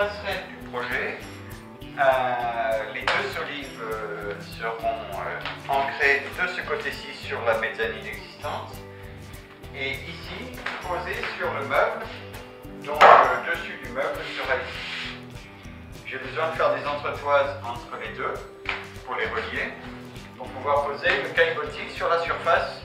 passerelle du projet. Les deux solives seront ancrées de ce côté-ci sur la mezzanine existante et ici posées sur le meuble, donc le dessus du meuble sera ici. J'ai besoin de faire des entretoises entre les deux pour les relier, pour pouvoir poser le caillebotis sur la surface.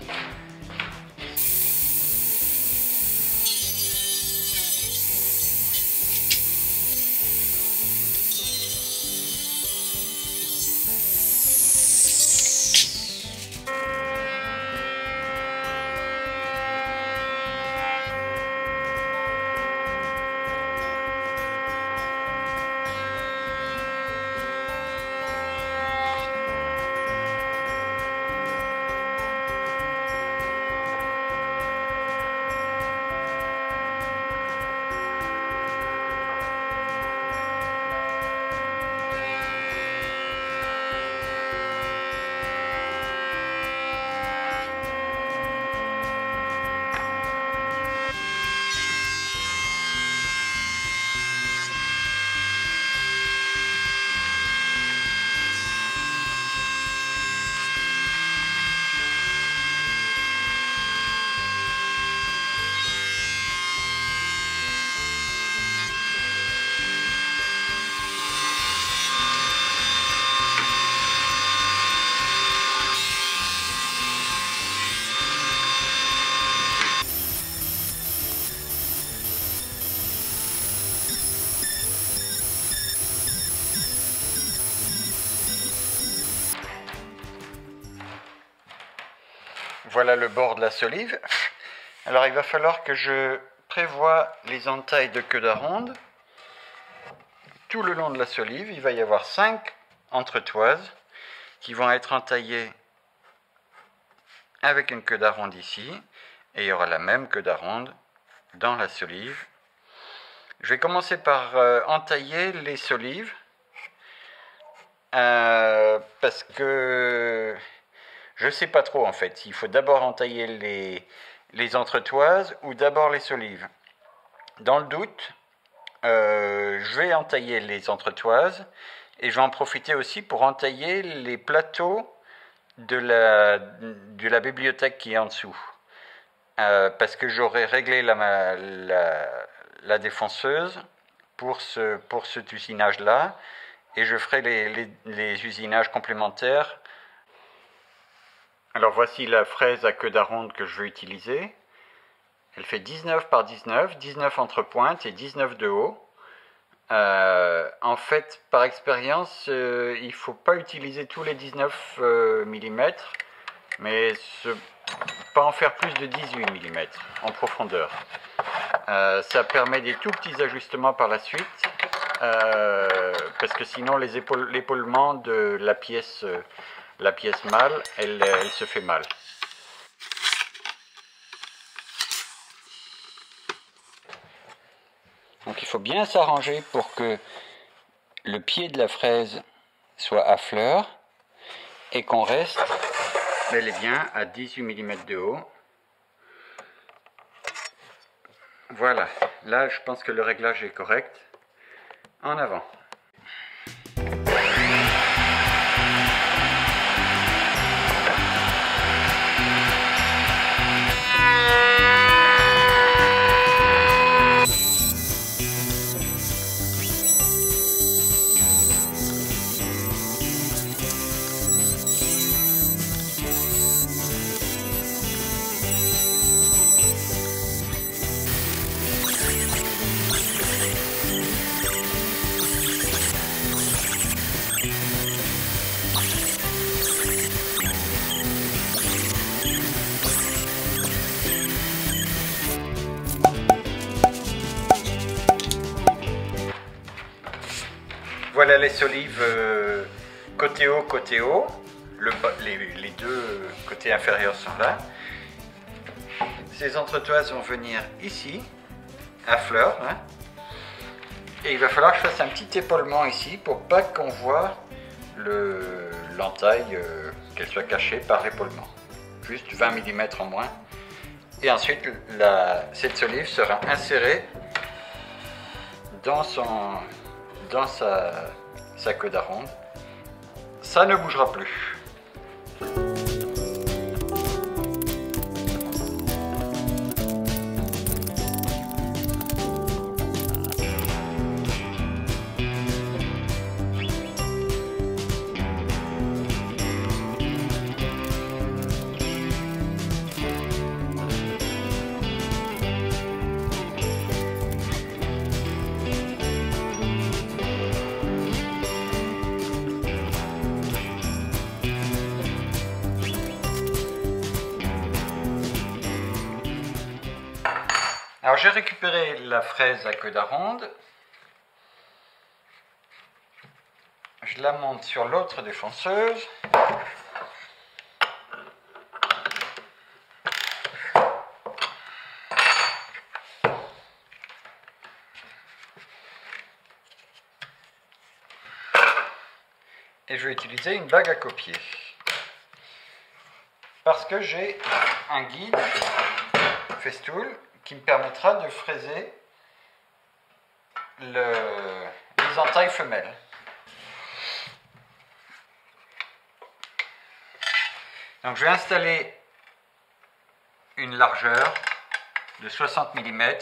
Voilà le bord de la solive. Alors il va falloir que je prévoie les entailles de queue d'aronde. Tout le long de la solive, il va y avoir 5 entretoises qui vont être entaillées avec une queue d'aronde ici. Et il y aura la même queue d'aronde dans la solive. Je vais commencer par entailler les solives. Parce que je ne sais pas trop en fait, il faut d'abord entailler les entretoises ou d'abord les solives. Dans le doute, je vais entailler les entretoises et je vais en profiter aussi pour entailler les plateaux de la bibliothèque qui est en dessous. Parce que j'aurai réglé la défonceuse pour cet usinage-là et je ferai les usinages complémentaires. Alors voici la fraise à queue d'aronde que je veux utiliser. Elle fait 19 par 19, 19 entre pointes et 19 de haut. En fait, par expérience, il ne faut pas utiliser tous les 19 mm, mais pas en faire plus de 18 mm en profondeur. Ça permet des tout petits ajustements par la suite, parce que sinon l'épaulement de la pièce mâle, elle se fait mal. Donc il faut bien s'arranger pour que le pied de la fraise soit à fleur et qu'on reste bel et bien à 18 mm de haut. Voilà, là je pense que le réglage est correct. En avant. Voilà les solives côté haut, côté haut. Les deux côtés inférieurs sont là. Ces entretoises vont venir ici, à fleur. Hein. Et il va falloir que je fasse un petit épaulement ici pour pas qu'on voit l'entaille, qu'elle soit cachée par l'épaulement. Juste 20 mm en moins. Et ensuite, cette solive sera insérée dans dans sa queue d'aronde. Ça ne bougera plus. Alors j'ai récupéré la fraise à queue d'aronde, je la monte sur l'autre défonceuse, et je vais utiliser une bague à copier, parce que j'ai un guide Festool qui me permettra de fraiser les entailles femelles. Donc je vais installer une largeur de 60 mm.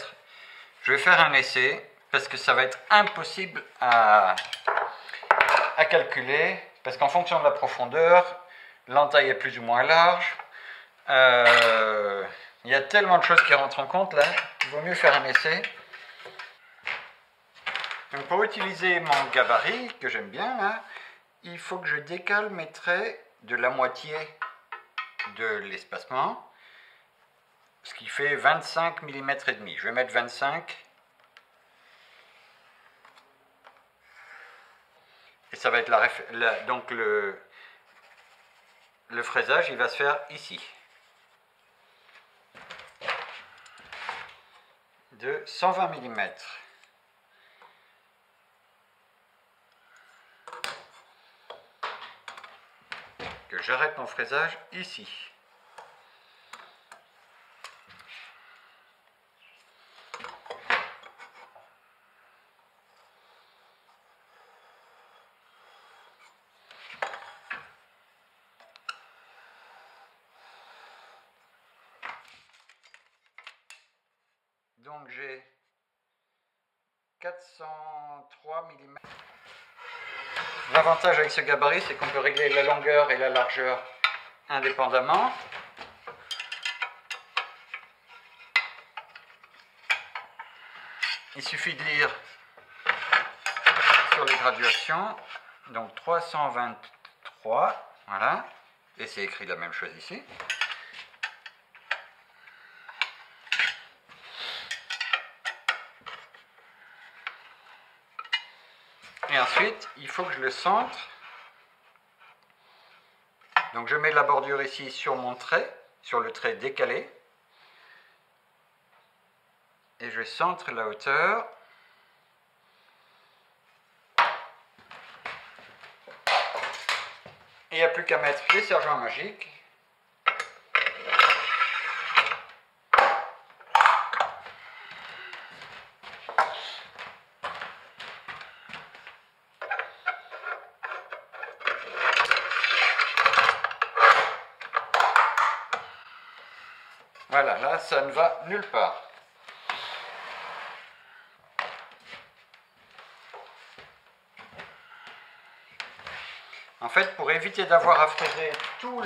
Je vais faire un essai parce que ça va être impossible à calculer, parce qu'en fonction de la profondeur, l'entaille est plus ou moins large. Il y a tellement de choses qui rentrent en compte là, il vaut mieux faire un essai. Donc pour utiliser mon gabarit, que j'aime bien là, il faut que je décale mes traits de la moitié de l'espacement, ce qui fait 25 mm et demi. Je vais mettre 25. Et ça va être donc le fraisage, il va se faire ici. De 120 mm. Que j'arrête mon fraisage ici. Donc j'ai 403 mm. L'avantage avec ce gabarit, c'est qu'on peut régler la longueur et la largeur indépendamment. Il suffit de lire sur les graduations. Donc 323, voilà. Et c'est écrit la même chose ici. Et ensuite, il faut que je le centre. Donc je mets la bordure ici sur mon trait, sur le trait décalé. Et je centre la hauteur. Et il n'y a plus qu'à mettre les sergents magiques. Voilà, là, ça ne va nulle part. En fait, pour éviter d'avoir à fraiser tout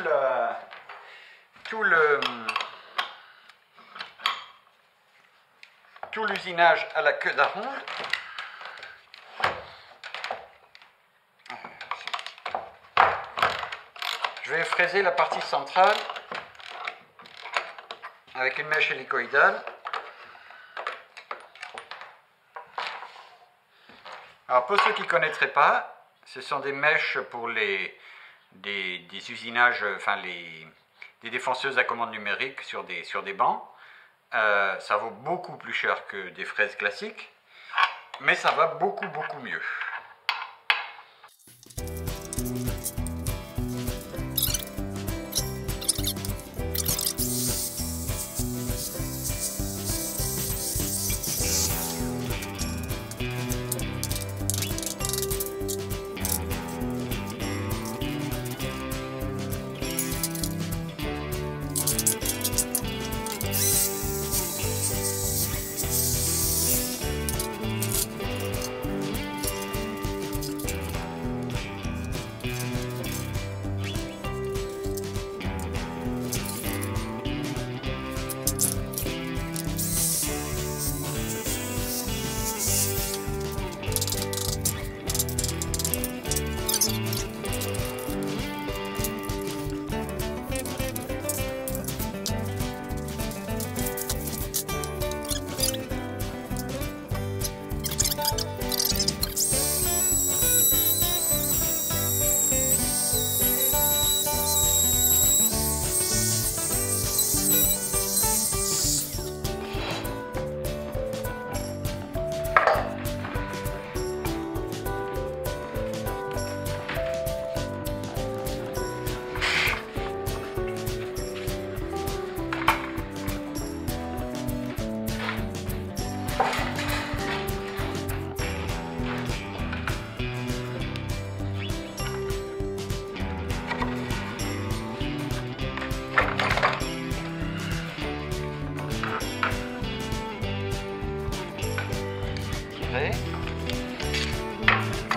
l'usinage à la queue d'aronde, je vais fraiser la partie centrale avec une mèche hélicoïdale. Alors pour ceux qui ne connaîtraient pas, ce sont des mèches pour des usinages, enfin des défonceuses à commande numérique sur des bancs. Ça vaut beaucoup plus cher que des fraises classiques, mais ça va beaucoup mieux.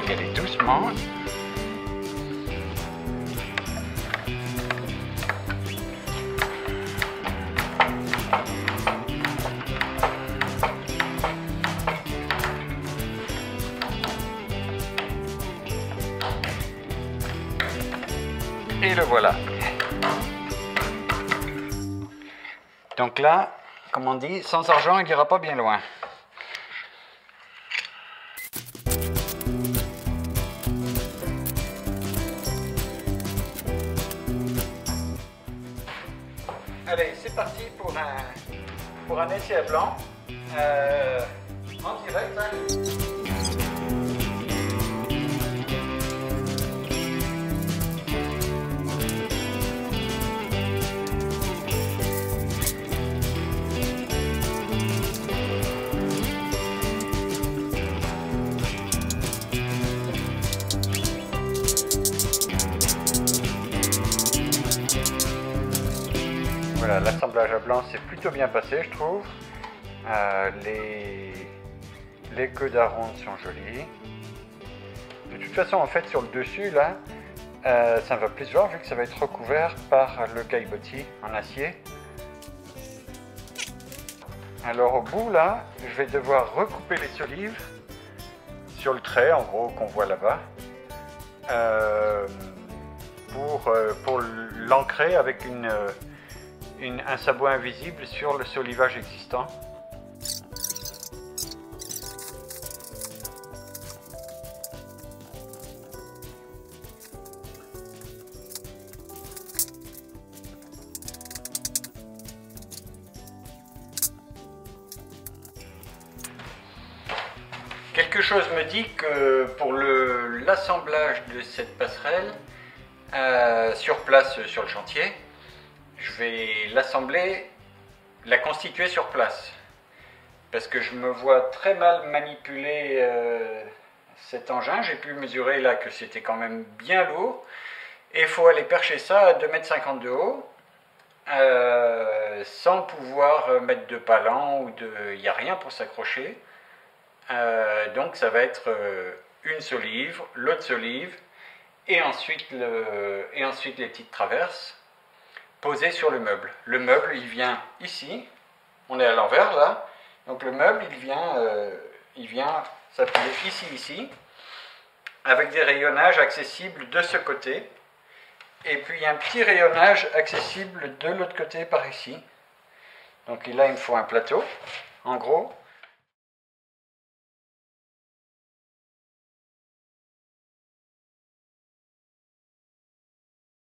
faut y aller doucement. Et le voilà. Donc là, comme on dit, sans argent, il n'ira pas bien loin. Allez, c'est parti pour un essai à blanc. En direct. Hein. Voilà, l'assemblage à blanc s'est plutôt bien passé, je trouve. Les queues d'aronde sont jolies. De toute façon, en fait, sur le dessus, là, ça va plus se voir vu que ça va être recouvert par le caillebotis en acier. Alors, au bout, là, je vais devoir recouper les solives sur le trait, en gros, qu'on voit là-bas, pour l'ancrer avec un sabot invisible sur le solivage existant. Quelque chose me dit que pour l'assemblage de cette passerelle sur place sur le chantier, je vais la constituer sur place. Parce que je me vois très mal manipuler cet engin. J'ai pu mesurer là que c'était quand même bien lourd. Et il faut aller percher ça à 2,50 m de haut. Sans pouvoir mettre de palan il n'y a rien pour s'accrocher. Donc ça va être une solive, l'autre solive, et ensuite les petites traverses posées sur le meuble. Le meuble, il vient ici, on est à l'envers là, donc le meuble, il vient s'appuyer ici, avec des rayonnages accessibles de ce côté, et puis un petit rayonnage accessible de l'autre côté par ici. Donc là, il me faut un plateau, en gros.